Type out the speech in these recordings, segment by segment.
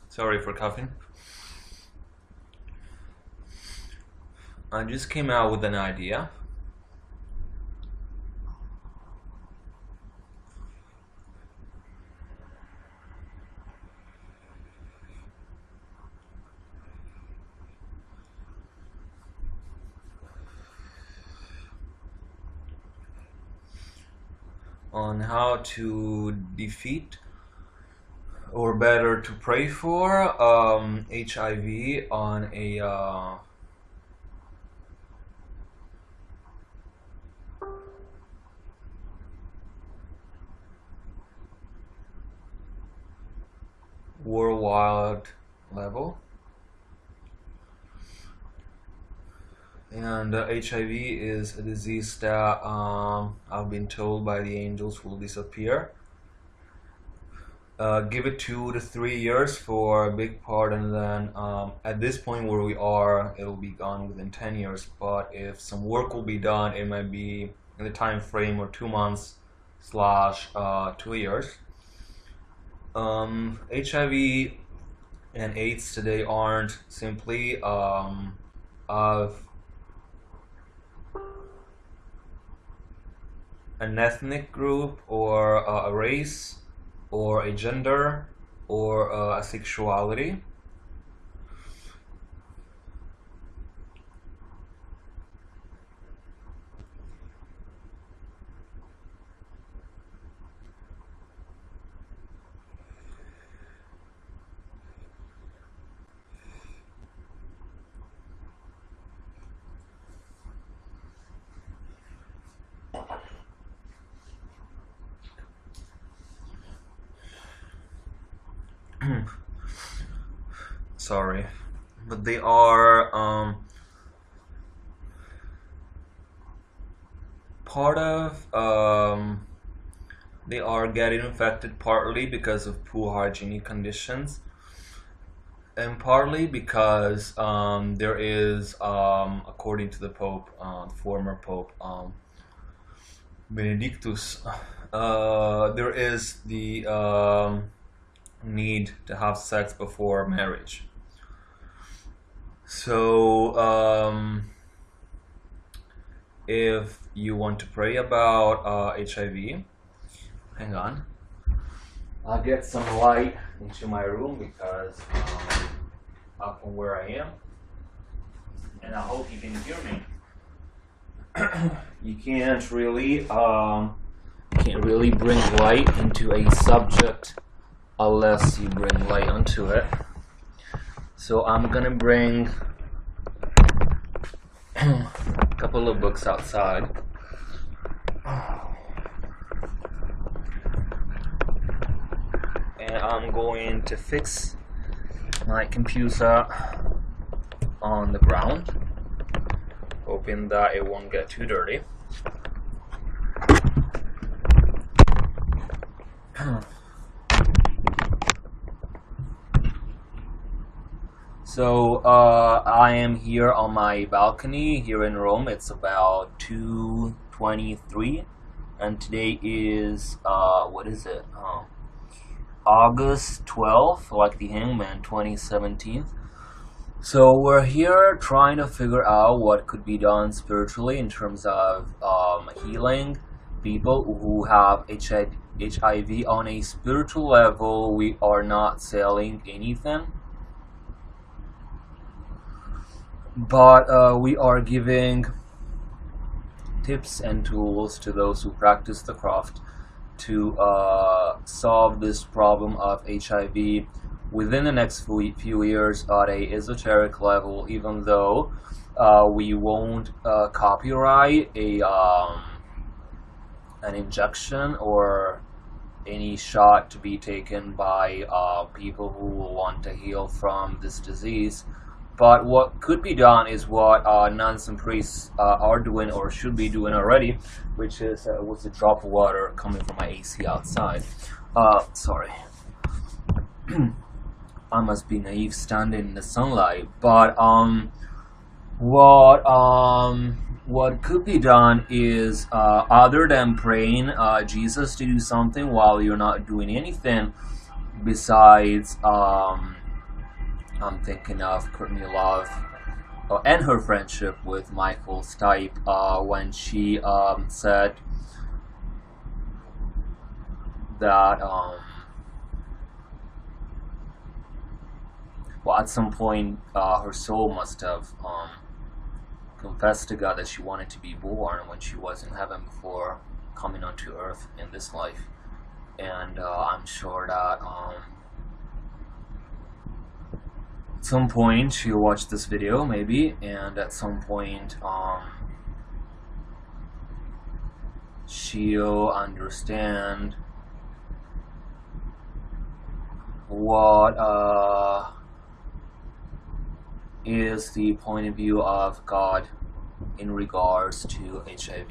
Sorry for coughing. I just came out with an idea. On how to defeat, or better to pray for, HIV on a worldwide level. And HIV is a disease that I've been told by the angels will disappear. Give it 2 to 3 years for a big part, and then at this point where we are, it'll be gone within 10 years. But if some work will be done, it might be in the time frame of 2 months / 2 years. HIV and AIDS today aren't simply of an ethnic group or a race or a gender or a sexuality. Sorry, but they are part of they are getting infected partly because of poor hygienic conditions, and partly because there is, according to the Pope, the former Pope Benedictus, there is the need to have sex before marriage. So if you want to pray about HIV, hang on, I'll get some light into my room because up from where I am, and I hope you can hear me. You can't really bring light into a subject unless you bring light onto it. So I'm gonna bring a couple of books outside. And I'm going to fix my computer on the ground, hoping that it won't get too dirty. So I am here on my balcony here in Rome. It's about 2:23, and today is what is it? August 12th, like the Hangman, 2017. So we're here trying to figure out what could be done spiritually in terms of healing people who have HIV on a spiritual level. We are not selling anything, but we are giving tips and tools to those who practice the craft to solve this problem of HIV within the next few years at a esoteric level, even though we won't copyright an injection or any shot to be taken by people who want to heal from this disease. But what could be done is what nuns and priests are doing, or should be doing already, which is with a drop of water coming from my AC outside. Sorry. I must be naive standing in the sunlight. But what what could be done is, other than praying Jesus to do something while you're not doing anything, besides, I'm thinking of Courtney Love and her friendship with Michael Stipe, when she said that, well, at some point her soul must have confessed to God that she wanted to be born when she was in heaven before coming onto earth in this life. And I'm sure that at some point she'll watch this video, maybe, and at some point she'll understand what is the point of view of God in regards to HIV.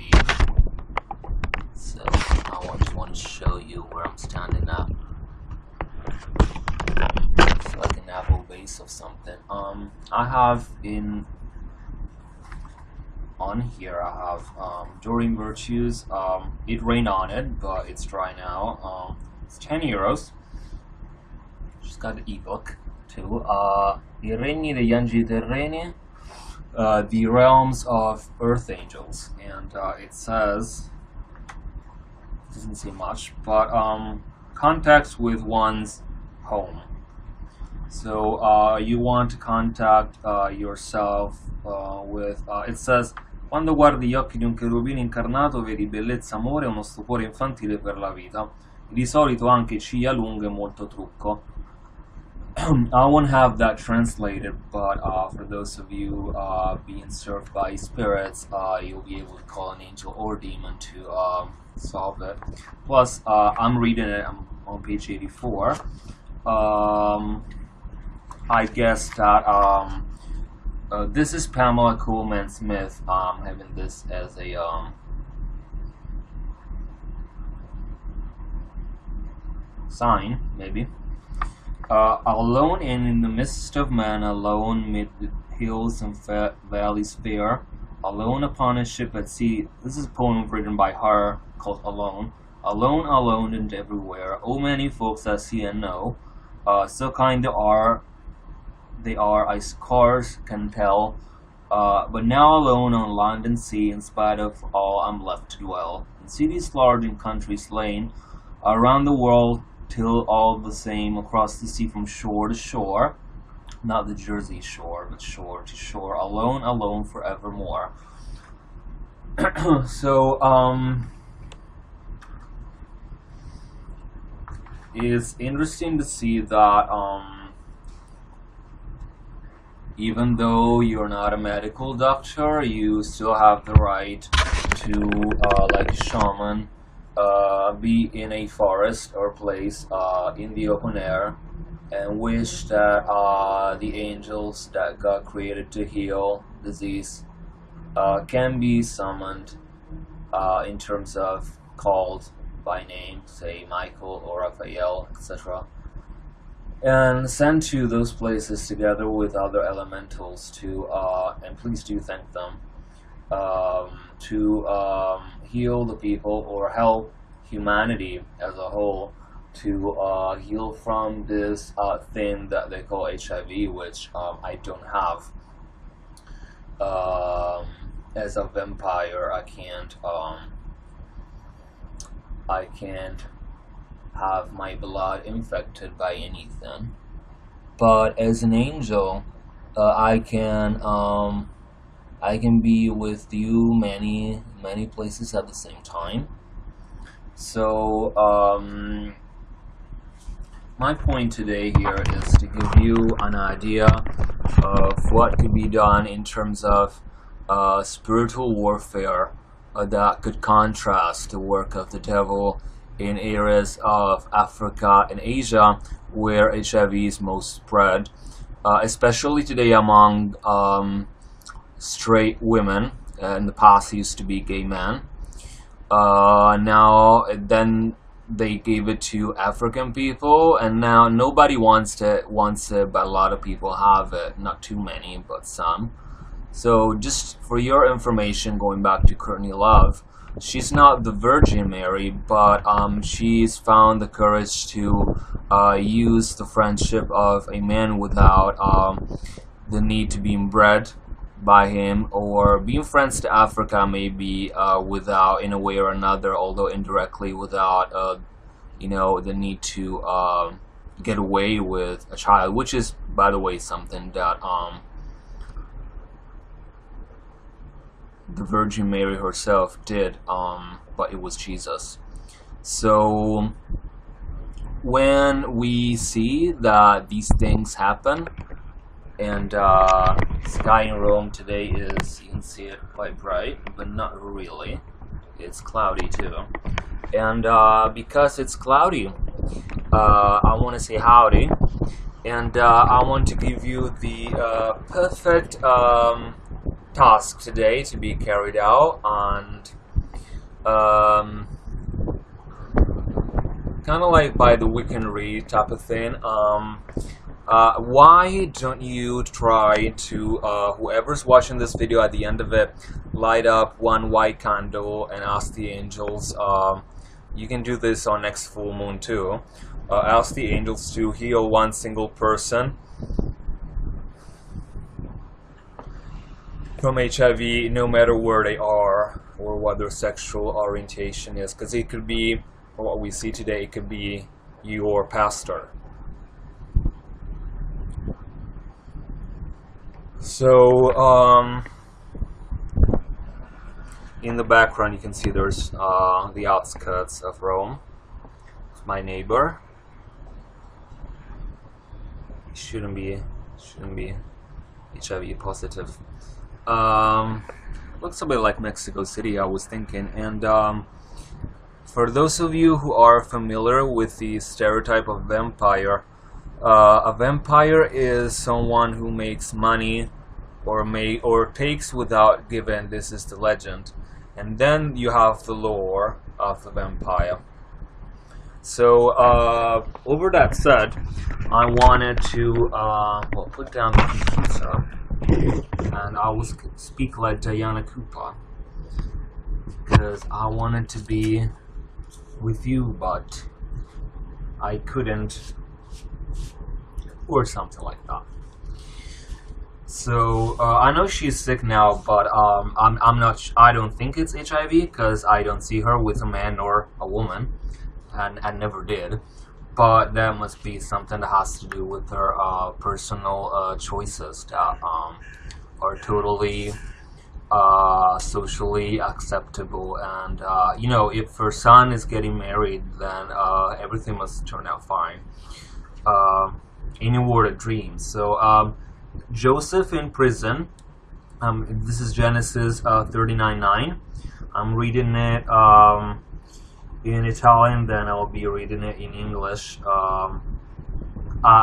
So I just want to show you where I'm standing at. It's like an apple base of something. I have on here, I have Doreen Virtues. It rained on it, but it's dry now. It's €10. She's got the ebook too. I regni degli angeli terreni, the realms of earth angels, and it says, doesn't say much, but contacts with one's home. So you want to contact yourself with, it says, quando guardi gli occhi di un cherubino incarnato vedi bellezza, amore e uno stupore infantile per la vita. Di solito anche ciglia lunghe e molto trucco. I won't have that translated, but for those of you being served by spirits, you'll be able to call an angel or demon to solve it. Plus, I'm reading it, I'm on page 84. I guess that this is Pamela Coleman Smith having this as a sign, maybe. Alone and in the midst of man, alone mid the hills and valleys fair, alone upon a ship at sea. This is a poem written by her called Alone. Alone, alone and everywhere. Oh, many folks I see and know. So kind they are, I scars can tell. But now alone on land and sea, in spite of all, I'm left to dwell. In cities large and countries slain, around the world, till all the same, across the sea from shore to shore, not the Jersey shore, but shore to shore, alone, alone forevermore. So, it's interesting to see that, even though you're not a medical doctor, you still have the right to, like a shaman, be in a forest or place in the open air and wish that the angels that God created to heal disease can be summoned, in terms of called by name, say Michael or Raphael, etc., and sent to those places together with other elementals to, and please do thank them, to heal the people or help humanity as a whole to heal from this thing that they call HIV, which I don't have. As a vampire, I can't have my blood infected by anything, but as an angel, I can be with you many places at the same time. So my point today here is to give you an idea of what could be done in terms of spiritual warfare that could contrast the work of the devil in areas of Africa and Asia where HIV is most spread, especially today among straight women. In the past, it used to be gay men. Now, then they gave it to African people, and now nobody wants it, but a lot of people have it. Not too many, but some. So just for your information, going back to Courtney Love, she's not the Virgin Mary, but she's found the courage to use the friendship of a man without the need to be bred by him, or being friends to Africa maybe without, in a way or another, although indirectly, without the need to get away with a child, which is, by the way, something that the Virgin Mary herself did, but it was Jesus. So when we see that these things happen, and sky in Rome today is, you can see it quite bright, but not really. It's cloudy too. And because it's cloudy, I want to say howdy. And I want to give you the perfect task today to be carried out. And kind of like by the week and read type of thing. Why don't you try to, whoever's watching this video, at the end of it, light up one white candle and ask the angels. You can do this on next full moon too. Ask the angels to heal one single person from HIV, no matter where they are or what their sexual orientation is, because it could be, what we see today, it could be your pastor. So in the background you can see there's the outskirts of Rome. It's my neighbor. He shouldn't be HIV positive. Looks a bit like Mexico City, I was thinking. And for those of you who are familiar with the stereotype of vampire, a vampire is someone who makes money or takes without giving. This is the legend. And then you have the lore of the vampire. So over that said, I wanted to put down the computer, and I will speak like Diana Cooper, because I wanted to be with you, but I couldn't, or something like that. So I know she's sick now, but I'm not. I don't think it's HIV, because I don't see her with a man or a woman, and never did. But that must be something that has to do with her personal choices that are totally socially acceptable. And you know, if her son is getting married, then everything must turn out fine. Any word of dreams. So Joseph in prison. This is Genesis 39:9. I'm reading it in Italian, then I'll be reading it in English.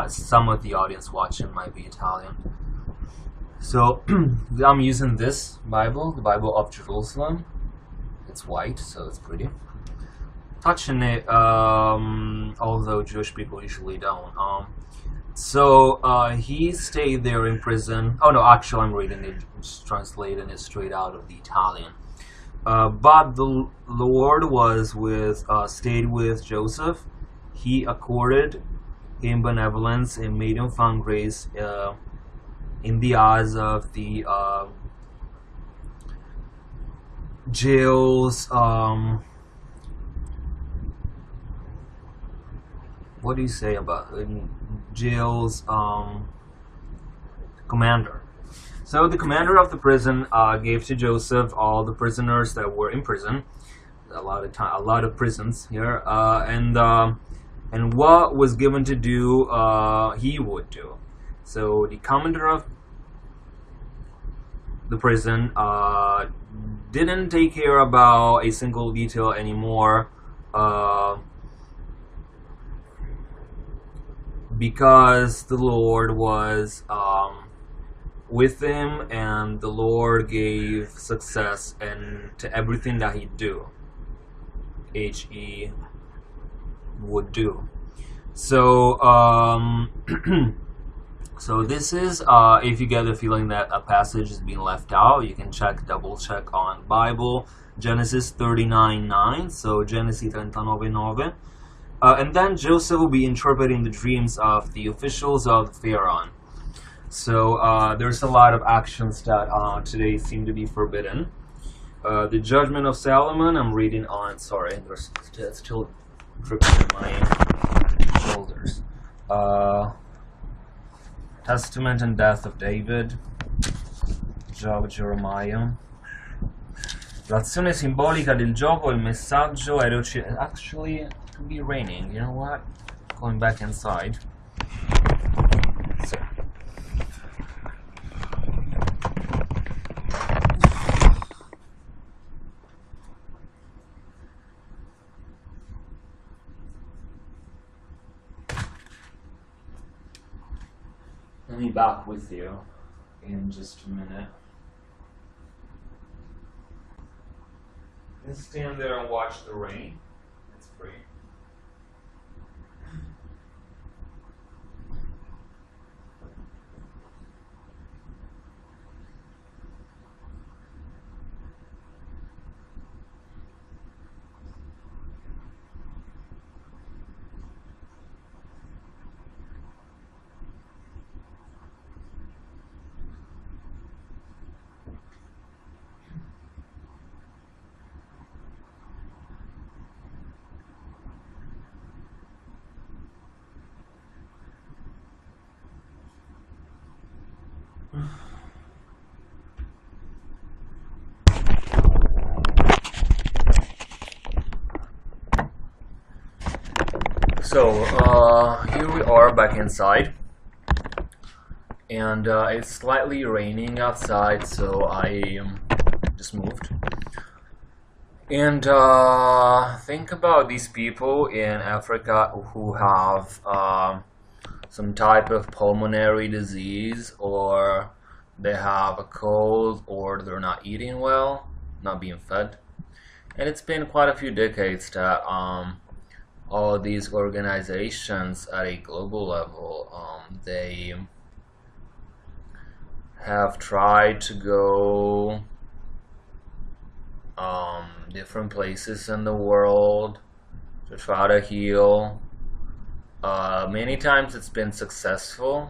Some of the audience watching might be Italian. So I'm using this Bible, the Bible of Jerusalem. It's white, so it's pretty. Touching it, although Jewish people usually don't. So he stayed there in prison. Oh no, actually I'm reading it, just translating it straight out of the Italian. But the Lord was stayed with Joseph. He accorded him benevolence and made him find grace in the eyes of the jail's what do you say about jail's commander. So the commander of the prison gave to Joseph all the prisoners that were in prison, a lot of prisons here, and what was given to do, he would do. So the commander of the prison didn't take care about a single detail anymore, because the Lord was with him, and the Lord gave success to everything that he'd do. He would do. So So this is, if you get the feeling that a passage is being left out, you can double check on Bible, Genesis 39:9, so Genesi 39:9. And then Joseph will be interpreting the dreams of the officials of Pharaoh. So there's a lot of actions that today seem to be forbidden. The Judgment of Solomon, I'm reading on, sorry, there's still dripping in my shoulders. Testament and Death of David, Job, Jeremiah. L'azione simbolica del gioco, il messaggio actually, it could be raining, you know what? Going back inside. So. I'll be back with you in just a minute. Just stand there and watch the rain. It's free. So, here we are back inside, and it's slightly raining outside, so I just moved. And think about these people in Africa who have some type of pulmonary disease, or they have a cold, or they're not eating well, not being fed. And it's been quite a few decades that all these organizations at a global level, they have tried to go different places in the world to try to heal. Many times it's been successful,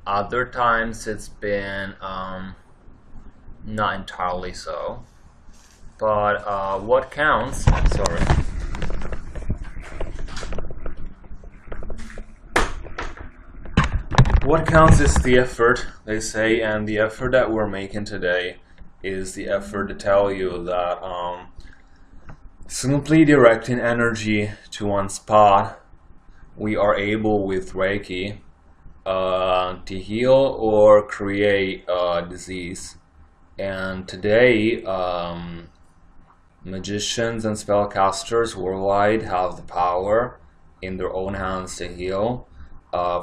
other times it's been not entirely so. But what counts, sorry. What counts is the effort, they say, and the effort that we're making today is the effort to tell you that simply directing energy to one spot, we are able with Reiki to heal or create disease. And today, magicians and spellcasters worldwide have the power in their own hands to heal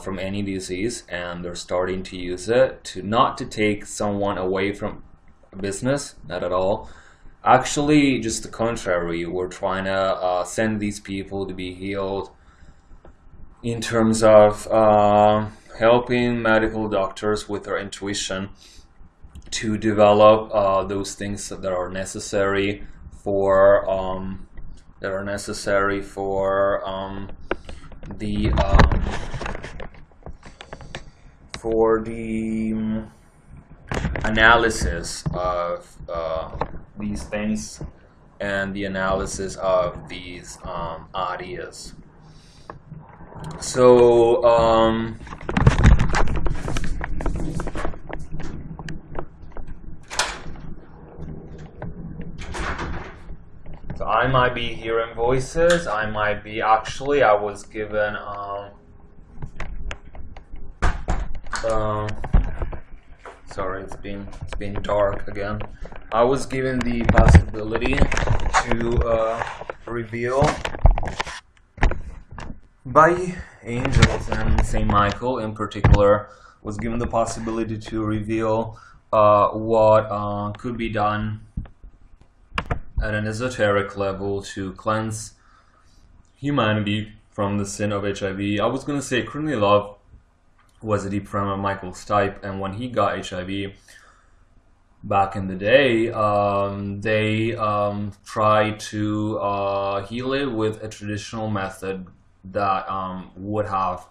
from any disease, and they're starting to use it to not to take someone away from business, not at all. Actually, just the contrary, we're trying to send these people to be healed in terms of helping medical doctors with their intuition to develop those things that are necessary for the analysis of these things and the analysis of these ideas. So I might be hearing voices. I might be, actually, I was given sorry, it's been dark again. I was given the possibility to reveal by angels, and Saint Michael in particular was given the possibility to reveal what could be done at an esoteric level to cleanse humanity from the sin of HIV. I was going to say currently love was a deep friend of Michael Stipe, and when he got HIV back in the day, they tried to heal it with a traditional method that would have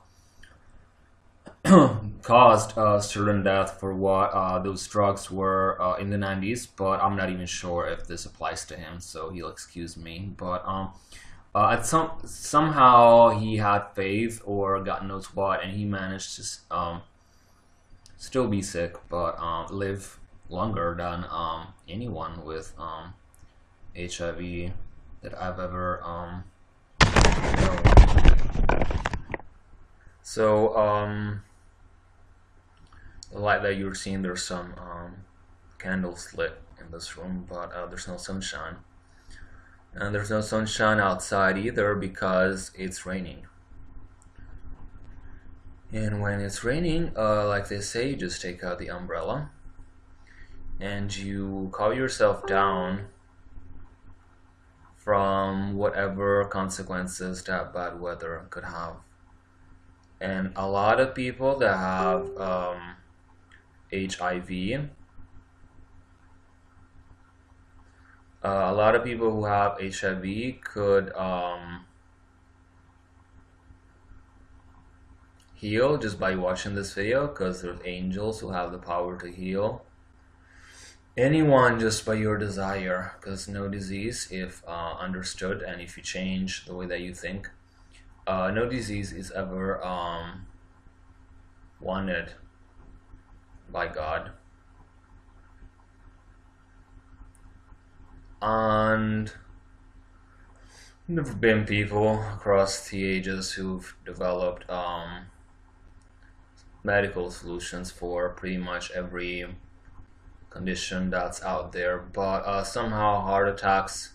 caused certain death for what those drugs were in the 90s, but I'm not even sure if this applies to him, so he'll excuse me. But somehow he had faith, or God knows what, and he managed to still be sick, but live longer than anyone with HIV that I've ever known. So the light that you're seeing, there's some candles lit in this room, but there's no sunshine. And there's no sunshine outside either because it's raining. And when it's raining, like they say, you just take out the umbrella and you calm yourself down from whatever consequences that bad weather could have. And a lot of people that have HIV, a lot of people who have HIV could heal just by watching this video, because there's angels who have the power to heal anyone just by your desire, because no disease, if understood and if you change the way that you think, no disease is ever wanted by God. And there have been people across the ages who've developed medical solutions for pretty much every condition that's out there, but somehow heart attacks,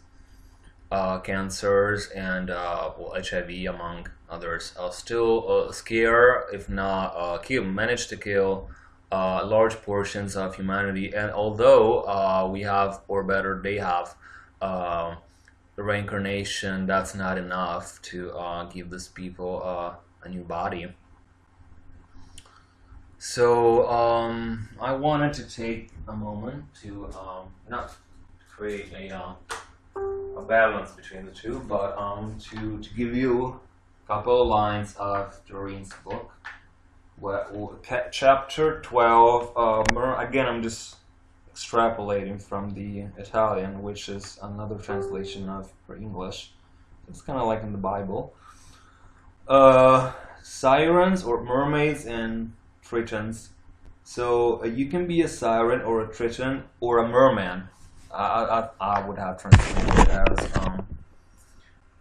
cancers, and well, HIV among others still scare, if not manage to kill large portions of humanity. And although we have, or better, they have the reincarnation, that's not enough to give these people a new body. So I wanted to take a moment to not create a balance between the two, but to give you a couple of lines of Doreen's book. Chapter 12, again, I'm just extrapolating from the Italian, which is another translation of English. It's kind of like in the Bible. Sirens, or mermaids, and tritons. So you can be a siren or a triton or a merman. I would have translated it as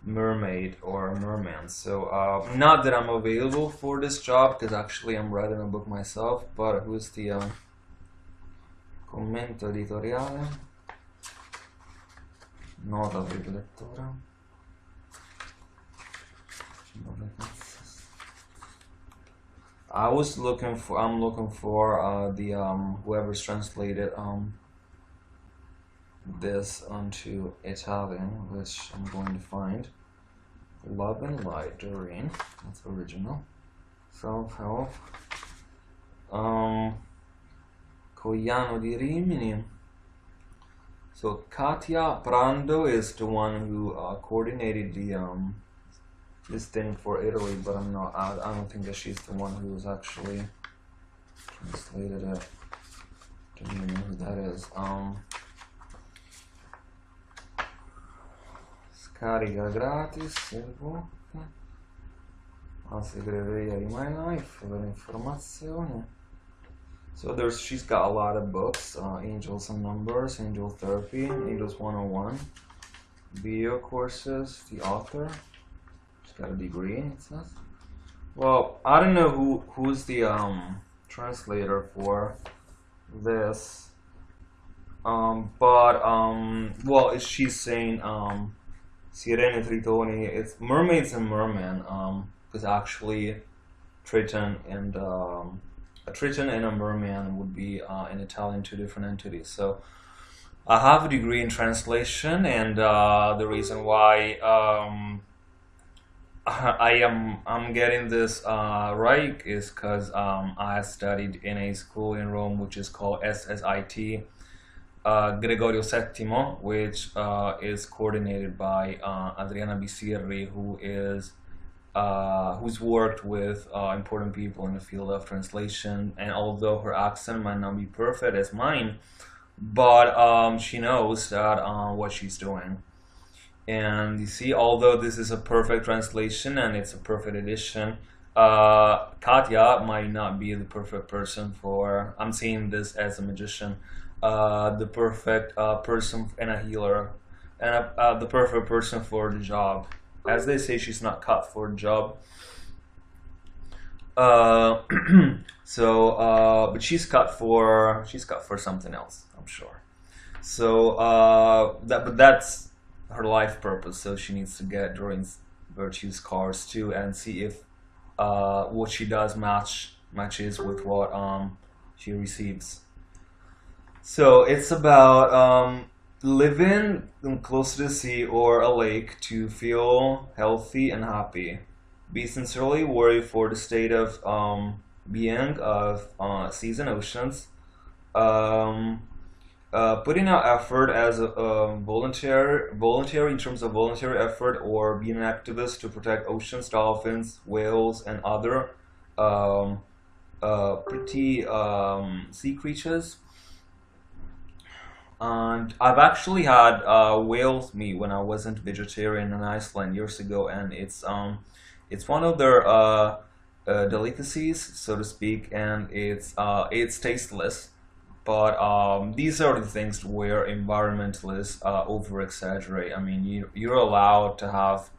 mermaid or merman. So not that I'm available for this job, because actually I'm writing a book myself, but who's the commento editoriale, nota del lettore. I'm looking for the whoever's translated this onto Italian, which I'm going to find. Love and Light, Doreen, that's original. Self-help. Cogliano di Rimini. So Katia Brando is the one who coordinated the this thing for Italy, but I don't think that she's the one who was actually translated it. Don't even know who that is. Scarica gratis, il book. La segreteria di My Life per informazioni. So she's got a lot of books, Angels and Numbers, Angel Therapy, Angels 101, video courses, the author. She's got a degree, it says. Well, I don't know who's the translator for this, but well, she's saying Sirene Tritoni, it's mermaids and mermen, because actually Triton and a Triton and a merman would be in Italian two different entities. So I have a degree in translation, and the reason why I'm getting this right is because I studied in a school in Rome which is called SSIT, Gregorio VII, which is coordinated by Adriana Bisirri, who's worked with important people in the field of translation. And although her accent might not be perfect as mine, but she knows that what she's doing. And you see, although this is a perfect translation and it's a perfect edition, Katya might not be the perfect person for. I'm seeing this as a magician, the perfect person and a healer, and the perfect person for the job. As they say, she's not cut for the job. Uh, but she's cut for something else, I'm sure. So that's her life purpose. So she needs to get Doreen's virtue scars too, and see if what she does matches with what she receives. So it's about living close to the sea or a lake to feel healthy and happy. Be sincerely worried for the state of being of seas and oceans. Um, Putting out effort as a voluntary in terms of voluntary effort, or being an activist to protect oceans, dolphins, whales, and other um, pretty sea creatures. And I've actually had whales meat when I wasn't vegetarian in Iceland years ago, and it's one of their delicacies, so to speak, and it's tasteless. But these are the things where environmentalists over exaggerate. I mean, you're allowed to have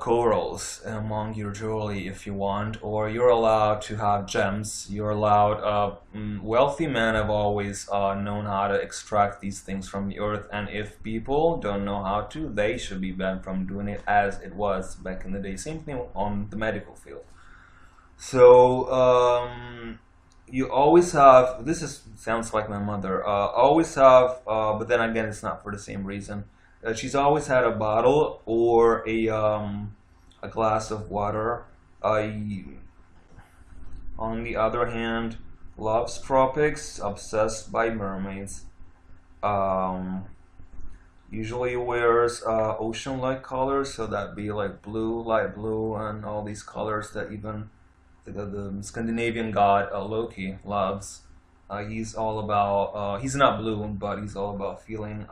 corals among your jewelry if you want, or you're allowed to have gems. You're allowed. Wealthy men have always known how to extract these things from the earth, and if people don't know how to, they should be banned from doing it as it was back in the day. Same thing on the medical field. So you always have. This is sounds like my mother. Always have, but then again, it's not for the same reason. She's always had a bottle or a glass of water. On the other hand, loves tropics, obsessed by mermaids. Um, Usually wears ocean-like colors, so that'd be like blue, light blue, and all these colors that even the Scandinavian god Loki loves. He's all about. He's not blue, but he's all about feeling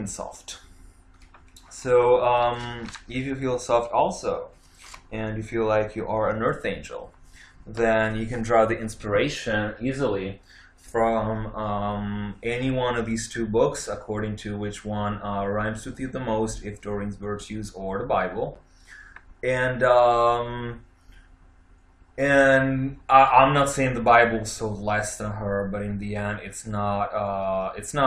soft. So if you feel soft also, and you feel like you are an earth angel, then you can draw the inspiration easily from any one of these two books, according to which one rhymes with you the most, if Doreen's Virtues or the Bible. And I'm not saying the Bible sold less than her, but in the end, it's not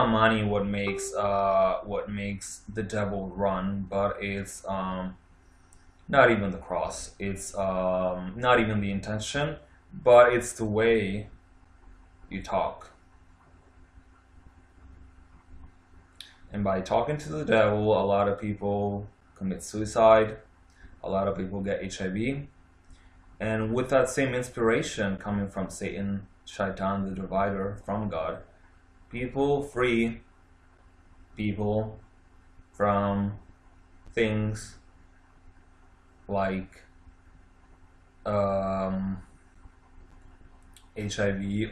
money what makes the devil run, but it's not even the cross. It's not even the intention, but it's the way you talk. And by talking to the devil, a lot of people commit suicide. A lot of people get HIV. And with that same inspiration coming from Satan, Shaitan, the divider, from God, people free people from things like HIV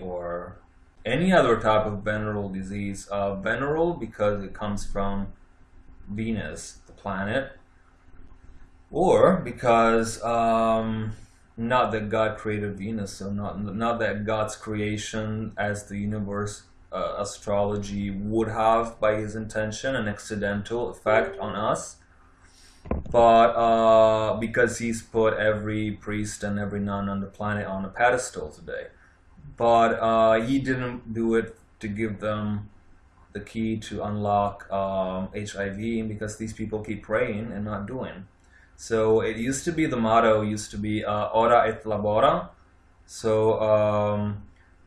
or any other type of venereal disease. Venereal because it comes from Venus, the planet, or because not that God created Venus, so not that God's creation as the universe astrology would have by his intention an accidental effect on us, but because he's put every priest and every nun on the planet on a pedestal today. But he didn't do it to give them the key to unlock HIV, because these people keep praying and not doing. So it used to be, the motto used to be ora et labora. So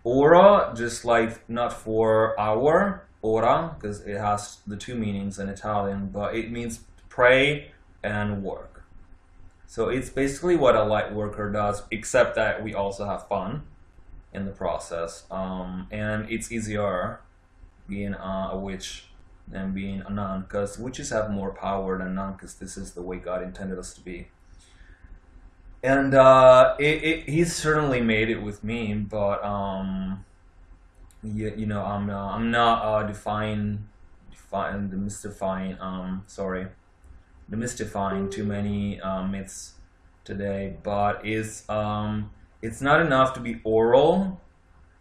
ora, just like not for hour, ora, because it has the two meanings in Italian, but it means pray and work. So it's basically what a light worker does, except that we also have fun in the process. And it's easier being a witch than being a nun, because witches have more power than nun, because this is the way God intended us to be. And he's certainly made it with me, but you know, I'm not demystifying too many myths today. But it's not enough to be oral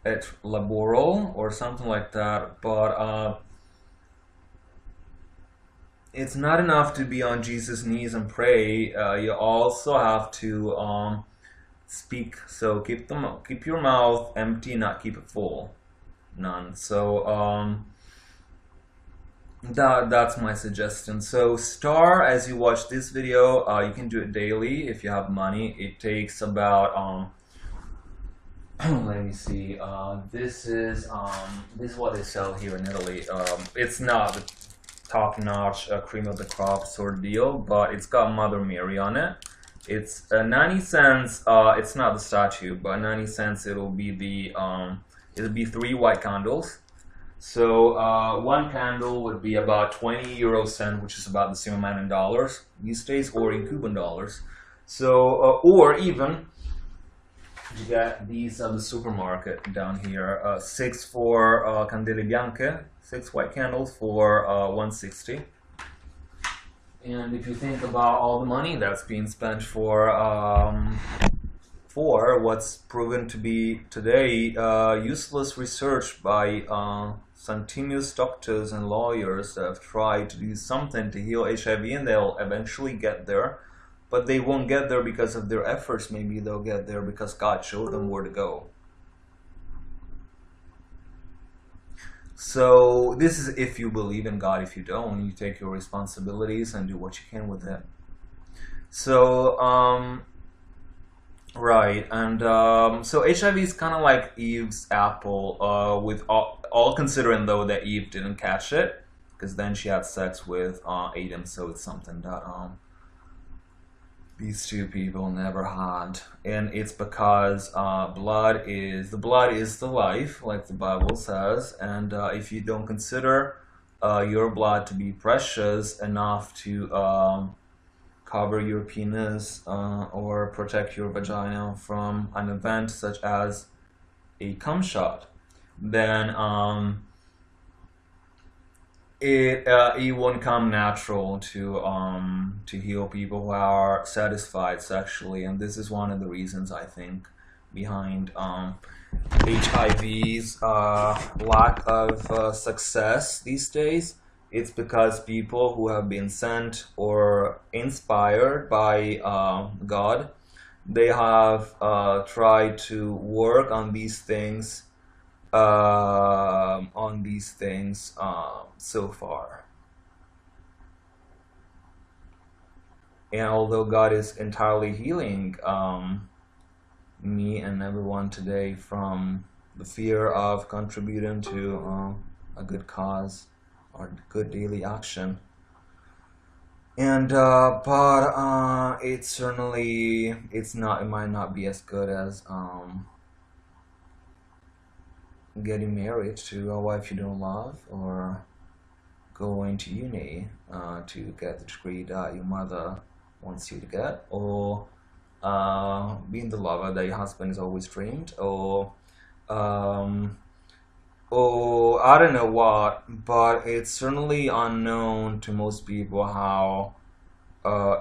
et laboral or something like that. But it's not enough to be on Jesus' knees and pray. You also have to speak. So keep your mouth empty, not keep it full. None. So that's my suggestion. So star as you watch this video. You can do it daily if you have money. It takes about let me see. This is what they sell here in Italy. It's not the top-notch cream of the crop sort of deal, but it's got Mother Mary on it. It's 90 cents. It's not the statue, but 90 cents. It'll be 3 white candles. So one candle would be about 20 euro cent, which is about the same amount in dollars these days, or in Cuban dollars. So or even you get these at the supermarket down here. 6 for candele bianche, 6 white candles for 160. And if you think about all the money that's being spent for what's proven to be today useless research by centimous doctors and lawyers that have tried to do something to heal HIV, and they'll eventually get there. But they won't get there because of their efforts. Maybe they'll get there because God showed them where to go. So this is if you believe in God. If you don't, you take your responsibilities and do what you can with it. So right, and so HIV is kind of like Eve's apple, with all considering though that Eve didn't catch it, because then she had sex with Adam. So it's something that these two people never had, and it's because the blood is the life, like the Bible says. And if you don't consider your blood to be precious enough to cover your penis or protect your vagina from an event such as a cum shot, then it won't come natural to heal people who are satisfied sexually. And this is one of the reasons, I think, behind HIV's lack of success these days. It's because people who have been sent or inspired by God, they have tried to work on these things so far. And although God is entirely healing me and everyone today from the fear of contributing to a good cause or good daily action, and but it might not be as good as getting married to a wife you don't love, or going to uni to get the degree that your mother wants you to get, or being the lover that your husband has always dreamed, or I don't know what. But it's certainly unknown to most people how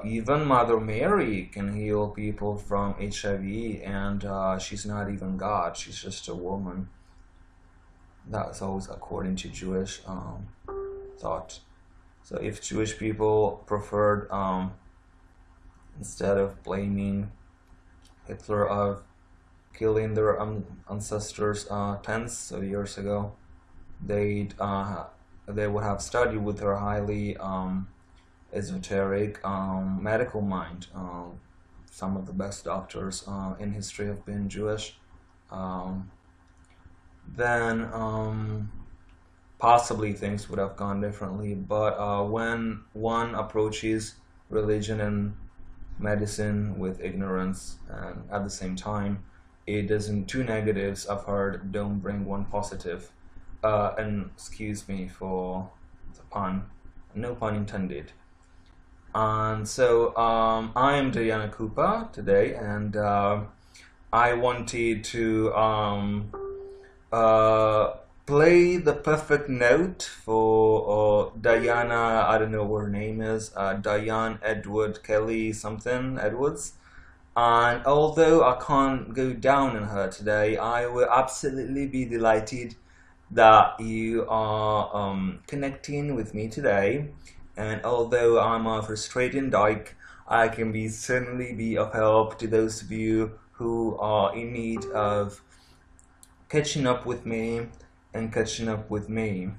even Mother Mary can heal people from HIV, and she's not even God, she's just a woman. That's always according to Jewish thought. So if Jewish people preferred, instead of blaming Hitler of killing their ancestors tens of years ago, they would have studied with their highly esoteric medical mind. Some of the best doctors in history have been Jewish. Then possibly things would have gone differently. But when one approaches religion and medicine with ignorance, and at the same time, it doesn't, two negatives I've heard don't bring one positive. And excuse me for the pun, no pun intended. And so I am Diana Cooper today, and I wanted to play the perfect note for Diana. I don't know what her name is. Diane Edward Kelly something Edwards. And although I can't go down on her today, I will absolutely be delighted that you are connecting with me today. And although I'm a frustrating dyke, I can certainly be of help to those of you who are in need of catching up with me and catching up with me.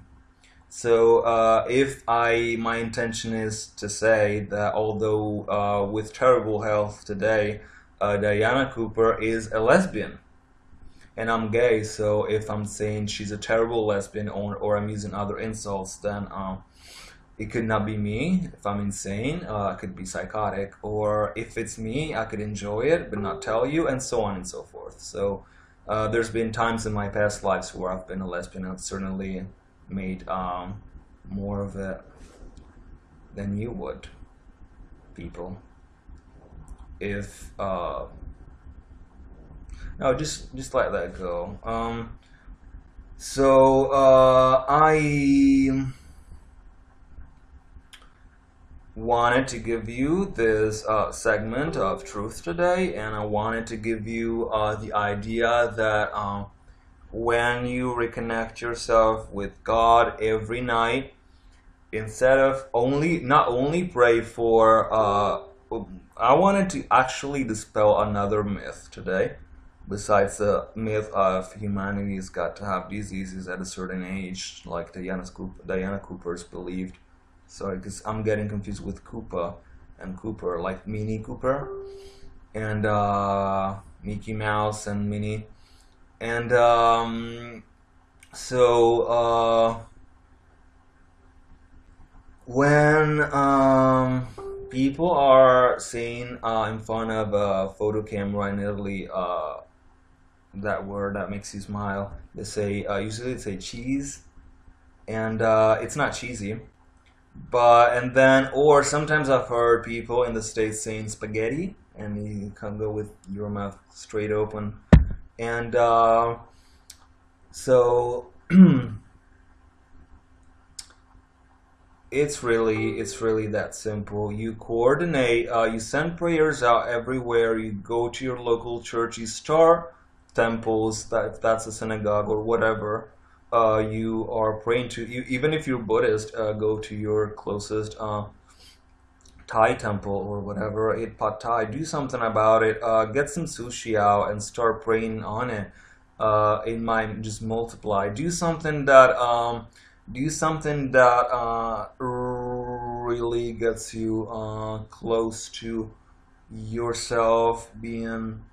So if my intention is to say that although with terrible health today, Diana Cooper is a lesbian, and I'm gay, so if I'm saying she's a terrible lesbian or I'm using other insults, then it could not be me. If I'm insane, I could be psychotic, or if it's me, I could enjoy it but not tell you, and so on and so forth. So there's been times in my past lives where I've been a lesbian. I've certainly made more of it than you would, people. If no, just let that go. So I wanted to give you this segment of truth today, and I wanted to give you the idea that when you reconnect yourself with God every night, instead of not only pray for I wanted to actually dispel another myth today, besides the myth of humanity's got to have diseases at a certain age, like Diana Cooper's believed. Sorry, because I'm getting confused with Koopa and Cooper, like Minnie Cooper and Mickey Mouse and Minnie. And so when people are saying in front of a photo camera in Italy, that word that makes you smile, they say, usually they say cheese, and it's not cheesy. And then, or sometimes I've heard people in the States saying spaghetti, and you can go with your mouth straight open. And so it's really that simple. You coordinate, you send prayers out everywhere. You go to your local church, you start temples, if that's a synagogue or whatever. You are praying to, even if you're Buddhist, go to your closest Thai temple or whatever, eat pad Thai, do something about it, get some sushi out and start praying on it. It might just multiply. Do something that really gets you close to yourself being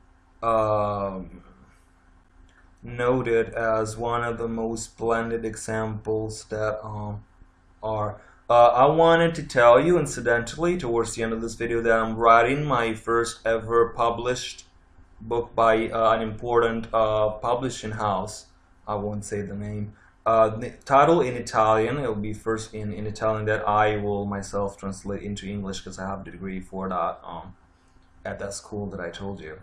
noted as one of the most splendid examples that are. I wanted to tell you, incidentally, towards the end of this video, that I'm writing my first ever published book by an important publishing house. I won't say the name. The title in Italian, it will be first in Italian, that I will myself translate into English because I have a degree for that at that school that I told you.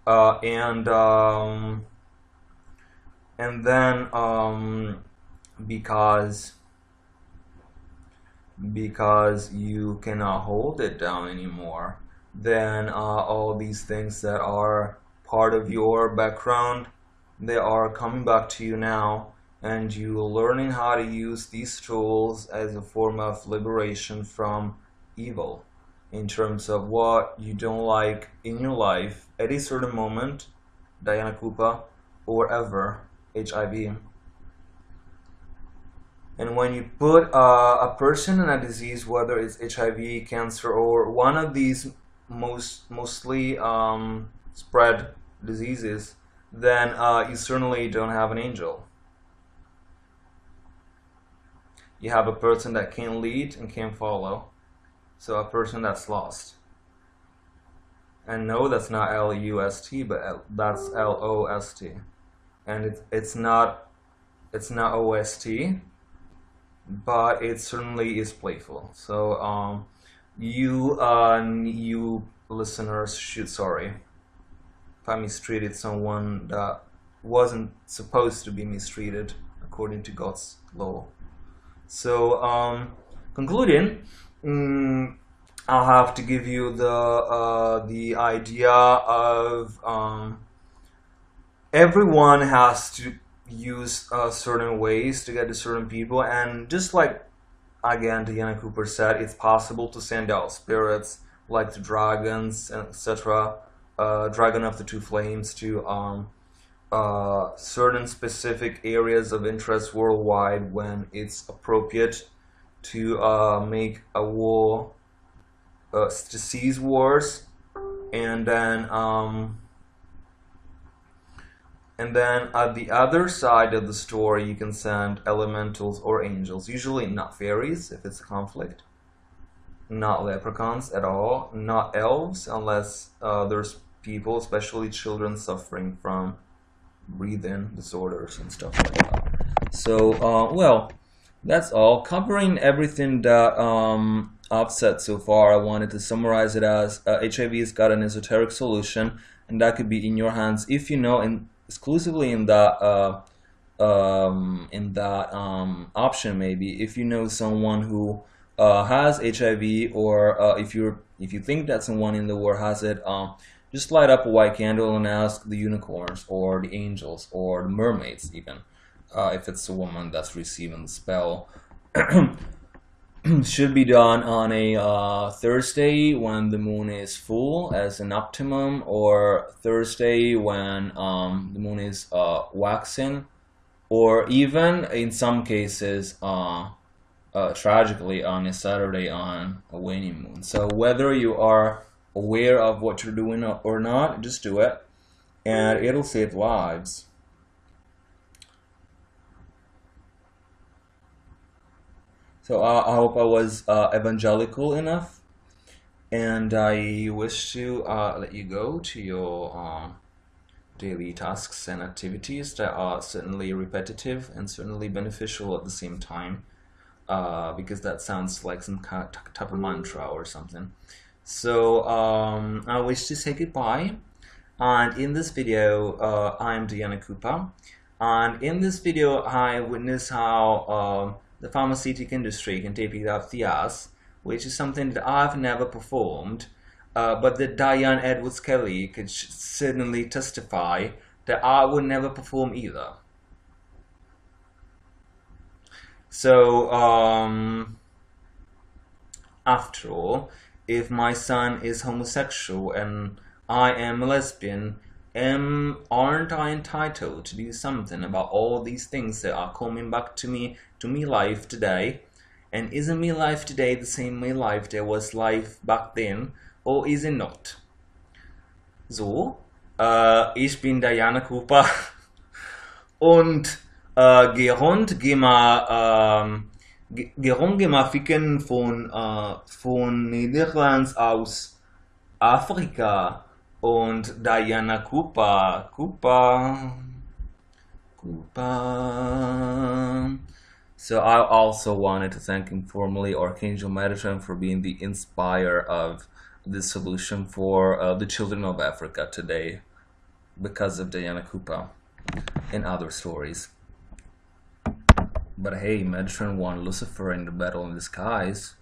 And then because you cannot hold it down anymore, then all these things that are part of your background, they are coming back to you now, and you are learning how to use these tools as a form of liberation from evil, in terms of what you don't like in your life at a certain moment, Diana Cooper, or ever, HIV. And when you put a person in a disease, whether it's HIV, cancer, or one of these mostly spread diseases, then you certainly don't have an angel. You have a person that can lead and can follow. So a person that's lost. And no, that's not L-U-S-T, but that's L-O-S-T. And it's not O-S-T, but it certainly is playful. So you listeners should sorry if I mistreated someone that wasn't supposed to be mistreated according to God's law. So concluding, I'll have to give you the idea of everyone has to use certain ways to get to certain people, and just like again Diana Cooper said, it's possible to send out spirits like the dragons, etc. Dragon of the Two Flames to certain specific areas of interest worldwide when it's appropriate to make a war, to cease wars, and then at the other side of the story you can send elementals or angels, usually not fairies if it's a conflict, not leprechauns at all, not elves unless there's people, especially children, suffering from breathing disorders and stuff like that. So well, that's all. Covering everything that I've said so far, I wanted to summarize it as HIV has got an esoteric solution, and that could be in your hands if you know, and exclusively in that option, maybe if you know someone who has HIV, or if you think that someone in the world has it, just light up a white candle and ask the unicorns or the angels or the mermaids, even if it's a woman that's receiving the spell. Should be done on a Thursday when the moon is full as an optimum, or Thursday when the moon is waxing, or even in some cases tragically on a Saturday on a waning moon. So whether you are aware of what you're doing or not, just do it, and it'll save lives. So I hope I was evangelical enough, and I wish to let you go to your daily tasks and activities that are certainly repetitive and certainly beneficial at the same time, because that sounds like some type of mantra or something. So I wish to say goodbye, and in this video I'm Diana Cooper, and in this video I witness how the pharmaceutical industry can take it up the ass, which is something that I've never performed, but that Diane Edwards Kelly could certainly testify that I would never perform either. So after all, if my son is homosexual and I am a lesbian, aren't I entitled to do something about all these things that are coming back to me life today? And isn't me life today the same me life there was life back then, or is it not? So, ich bin Diana Cooper und geh mal ficken von Niederlands aus Afrika. Und Diana Cooper. So I also wanted to thank informally Archangel Metatron for being the inspirer of this solution for the children of Africa today, because of Diana Cooper and other stories. But hey, Metatron won Lucifer in the battle in the skies.